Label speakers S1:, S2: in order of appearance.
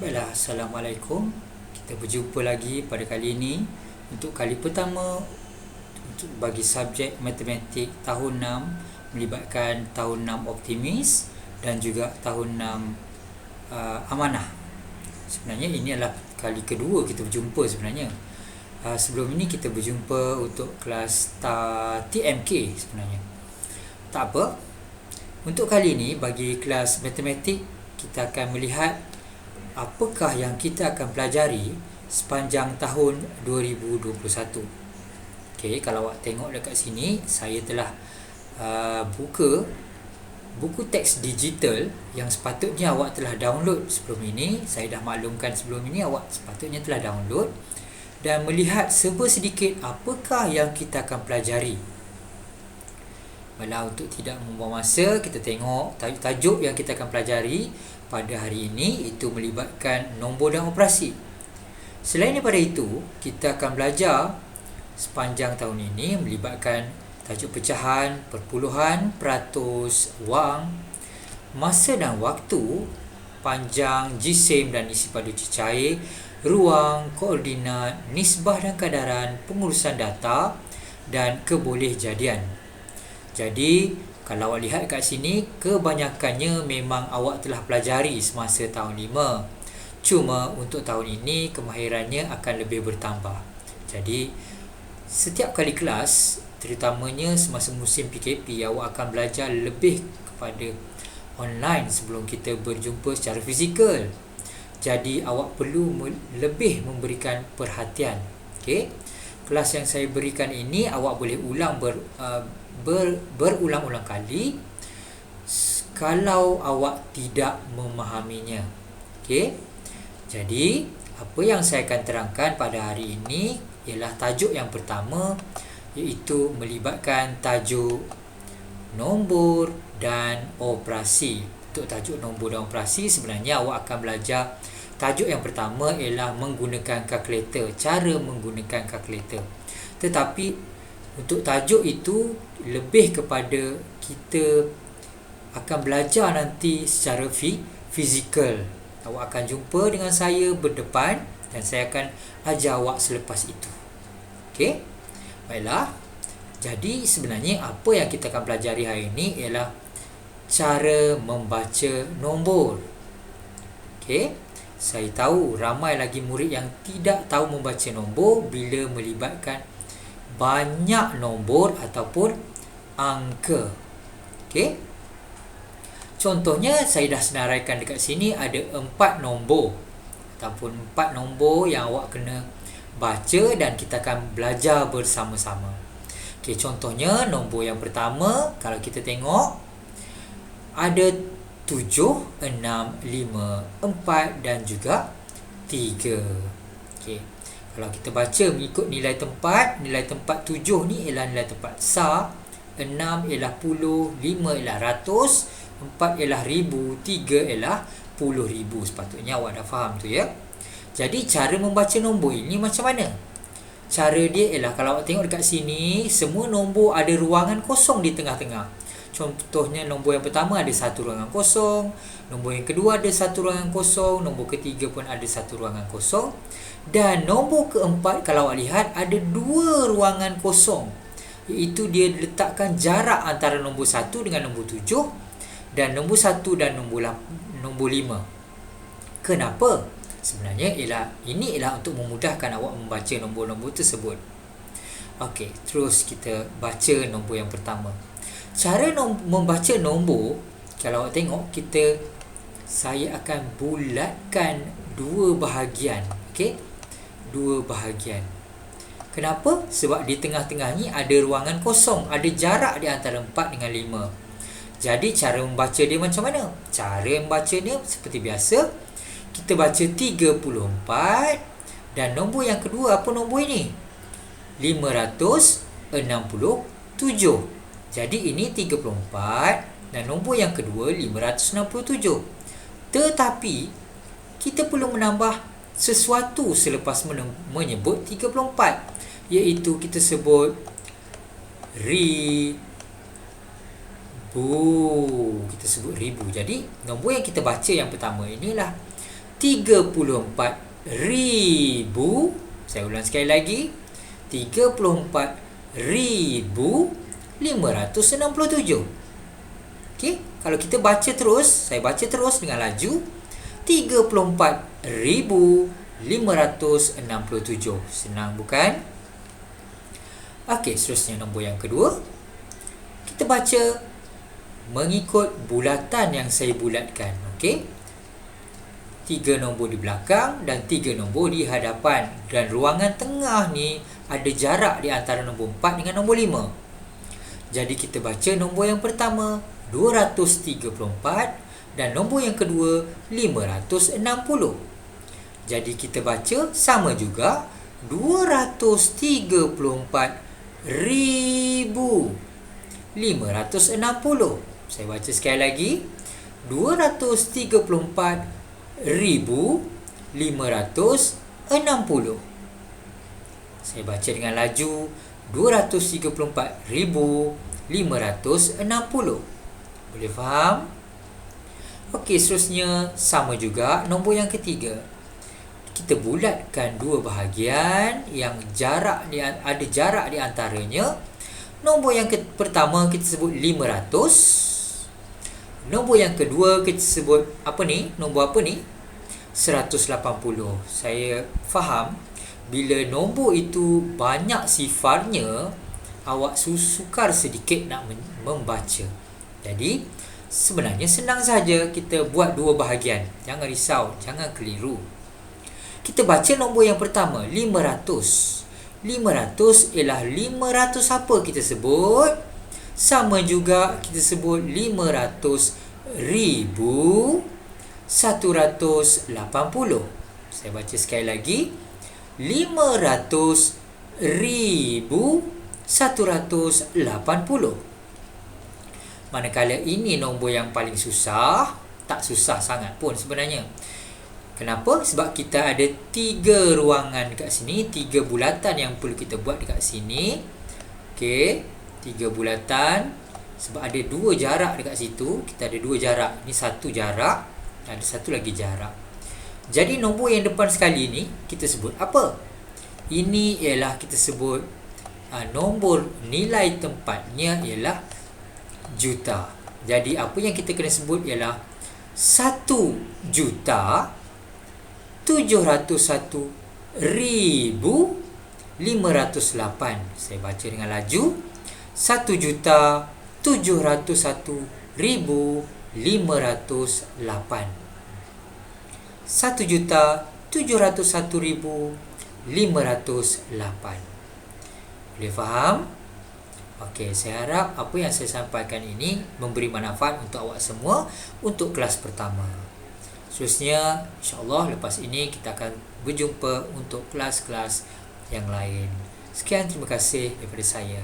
S1: Baiklah, Assalamualaikum. Kita berjumpa lagi pada kali ini untuk kali pertama untuk bagi subjek matematik tahun 6 melibatkan tahun 6 optimis dan juga tahun 6 amanah. Sebenarnya ini adalah kali kedua kita berjumpa sebenarnya. Sebelum ini kita berjumpa untuk kelas TMK sebenarnya. Tak apa. Untuk kali ini bagi kelas matematik kita akan melihat apakah yang kita akan pelajari sepanjang tahun 2021. Okey, kalau awak tengok dekat sini, saya telah buka buku teks digital yang sepatutnya awak telah download sebelum ini. Saya dah maklumkan sebelum ini awak sepatutnya telah download dan melihat serba sedikit apakah yang kita akan pelajari. Malah untuk tidak membuang masa, kita tengok tajuk yang kita akan pelajari pada hari ini itu melibatkan nombor dan operasi. Selain daripada itu, kita akan belajar sepanjang tahun ini melibatkan tajuk pecahan, perpuluhan, peratus, wang, masa dan waktu, panjang, jisim dan isi padu cecair, ruang, koordinat, nisbah dan kadaran, pengurusan data dan kebolehjadian. Jadi, kalau awak lihat kat sini, kebanyakannya memang awak telah pelajari semasa tahun 5. Cuma untuk tahun ini, kemahirannya akan lebih bertambah. Jadi, setiap kali kelas, terutamanya semasa musim PKP, awak akan belajar lebih kepada online sebelum kita berjumpa secara fizikal. Jadi, awak perlu lebih memberikan perhatian. Okey? Kelas yang saya berikan ini, awak boleh ulang berulang-ulang kali kalau awak tidak memahaminya. Okey. Jadi, apa yang saya akan terangkan pada hari ini ialah tajuk yang pertama, iaitu melibatkan tajuk nombor dan operasi. Untuk tajuk nombor dan operasi, sebenarnya awak akan belajar tajuk yang pertama ialah menggunakan kalkulator, cara menggunakan kalkulator. Tetapi untuk tajuk itu lebih kepada kita akan belajar nanti secara fizikal. Awak akan jumpa dengan saya berdepan dan saya akan ajar awak selepas itu. Okey? Baiklah. Jadi sebenarnya apa yang kita akan pelajari hari ini ialah cara membaca nombor. Okey? Saya tahu ramai lagi murid yang tidak tahu membaca nombor bila melibatkan banyak nombor ataupun angka. Okey. Contohnya saya dah senaraikan dekat sini ada 4 nombor ataupun 4 nombor yang awak kena baca dan kita akan belajar bersama-sama. Okey, contohnya nombor yang pertama kalau kita tengok ada 7, 6, 5, 4 dan juga 3. Okey. Kalau kita baca mengikut nilai tempat 7 ni ialah nilai tempat besar, 6 ialah puluh, 5 ialah ratus, 4 ialah ribu, 3 ialah puluh ribu. Sepatutnya awak dah faham tu ya. Jadi cara membaca nombor ini macam mana? Cara dia ialah kalau awak tengok dekat sini, semua nombor ada ruangan kosong di tengah-tengah. Contohnya nombor yang pertama ada satu ruangan kosong, nombor yang kedua ada satu ruangan kosong, nombor ketiga pun ada satu ruangan kosong, dan nombor keempat kalau awak lihat ada 2 ruangan kosong, iaitu dia letakkan jarak antara nombor 1 dengan nombor 7 dan nombor 1 dan nombor 5. Kenapa? Sebenarnya ini ialah untuk memudahkan awak membaca nombor-nombor tersebut. Okey, terus kita baca nombor yang pertama. Cara membaca nombor, kalau awak tengok saya akan bulatkan 2 bahagian. Okey? 2 bahagian. Kenapa? Sebab di tengah-tengah ni ada ruangan kosong, ada jarak di antara 4 dengan 5. Jadi cara membaca dia macam mana? Cara membaca dia seperti biasa, kita baca 34 dan nombor yang kedua apa nombor ini? 567. Jadi ini 34 dan nombor yang kedua 567. Tetapi kita perlu menambah sesuatu selepas menyebut 34, iaitu kita sebut ribu. Kita sebut ribu. Jadi nombor yang kita baca yang pertama inilah 34,000. Saya ulang sekali lagi. 34,567. Okey, kalau kita baca terus, saya baca terus dengan laju. 34,567. Senang bukan? Okey, seterusnya nombor yang kedua. Kita baca mengikut bulatan yang saya bulatkan. Okey. 3 nombor di belakang dan 3 nombor di hadapan. Dan ruangan tengah ni ada jarak di antara nombor 4 dengan nombor 5. Jadi kita baca nombor yang pertama 234 dan nombor yang kedua 560. Jadi kita baca sama juga 234,560. Saya baca sekali lagi 234,560. Saya baca dengan laju 234,560. Boleh faham? Okey, seterusnya sama juga nombor yang ketiga. Kita bulatkan dua bahagian yang ada jarak di antaranya. Nombor yang pertama kita sebut 500. Nombor yang kedua kita sebut apa ni? Nombor apa ni? 180. Saya faham bila nombor itu banyak sifarnya, awak sukar sedikit nak membaca. Jadi sebenarnya senang saja kita buat dua bahagian. Jangan risau, jangan keliru. Kita baca nombor yang pertama 500. 500 ialah 500 apa kita sebut? Sama juga kita sebut 500,180. Saya baca sekali lagi 500,180. Manakala ini nombor yang paling susah, tak susah sangat pun sebenarnya. Kenapa? Sebab kita ada 3 ruangan dekat sini, 3 bulatan yang perlu kita buat dekat sini. Okey, 3 bulatan. Sebab ada 2 jarak dekat situ, kita ada 2 jarak. Ini 1 jarak, ada 1 lagi jarak. Jadi nombor yang depan sekali ni kita sebut apa? Ini ialah kita sebut nombor nilai tempatnya ialah juta. Jadi apa yang kita kena sebut ialah 1,701,508. Saya baca dengan laju 1,701,508. 1,701,508. Boleh faham? Okey, saya harap apa yang saya sampaikan ini memberi manfaat untuk awak semua untuk kelas pertama. Seterusnya, insya-Allah lepas ini kita akan berjumpa untuk kelas-kelas yang lain. Sekian, terima kasih daripada saya.